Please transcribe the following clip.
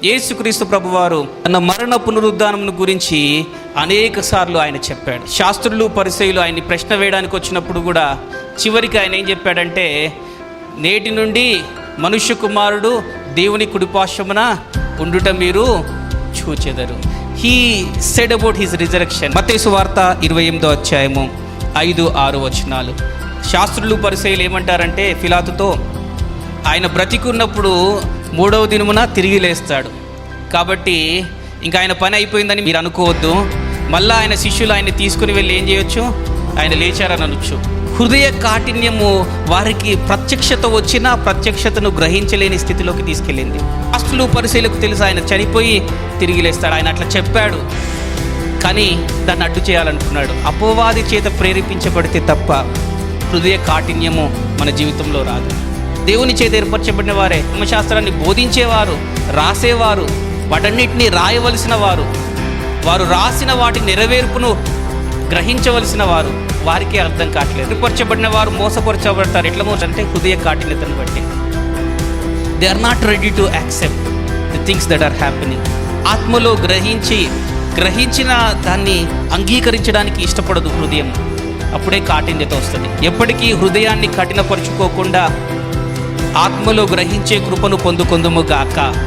యేసుక్రీస్తు ప్రభువారు తన మరణ పునరుద్ధానమును గురించి అనేక సార్లు ఆయన చెప్పాడు. శాస్త్రులు పరిసయ్యులు ఆయన్ని ప్రశ్న వేయడానికి వచ్చినప్పుడు కూడా చివరికి ఆయన ఏం చెప్పాడంటే, నేటి నుండి మనుష్య కుమారుడు దేవుని కుడిపార్శ్వమున ఉండుట మీరు చూచెదరు. He said about his resurrection. మత్తయి సువార్త 28వ అధ్యాయము 5-6 వచనాలు. శాస్త్రులు పరిసయ్యులు ఏమంటారంటే పిలాతుతో, ఆయన బ్రతికున్నప్పుడు 3వ దినమున తిరిగి లేస్తాడు, కాబట్టి ఇంకా ఆయన పని అయిపోయిందని మీరు అనుకోవద్దు. మళ్ళీ ఆయన శిష్యులు ఆయన్ని తీసుకుని వెళ్ళి ఏం చేయొచ్చు, ఆయన లేచారని అనొచ్చు. హృదయ కాఠిన్యము వారికి ప్రత్యక్షత వచ్చినా ప్రత్యక్షతను గ్రహించలేని స్థితిలోకి తీసుకెళ్ళింది. శాస్త్రులు పరిసయ్యులకు తెలుసు ఆయన చనిపోయి తిరిగి లేస్తాడు. ఆయన అట్లా చెప్పాడు, కానీ దాన్ని అడ్డు చేయాలనుకున్నాడు. అపవాది చేత ప్రేరేపించబడితే తప్ప హృదయ కాఠిన్యము మన జీవితంలో రాదు. దేవుని చేత ఏర్పరచబడిన వారే, ధర్మశాస్త్రాన్ని బోధించేవారు, రాసేవారు, వాటన్నిటినీ రాయవలసిన వారు, వారు రాసిన వాటి నెరవేర్పును గ్రహించవలసిన వారు, వారికే అర్థం కావట్లేదు. ఏర్పరచబడిన వారు మోసపరచబడతారు. ఎట్లా మోసంటే హృదయ కాఠిన్యతను బట్టి. They are not ready to accept the things that are happening. ఆత్మలో గ్రహించిన దాన్ని అంగీకరించడానికి ఇష్టపడదు హృదయం. అప్పుడే కాఠిన్యత వస్తుంది. ఎప్పటికీ హృదయాన్ని కఠినపరుచుకోకుండా ఆత్మలో గ్రహించే కృపను పొందుకొందుము గాక.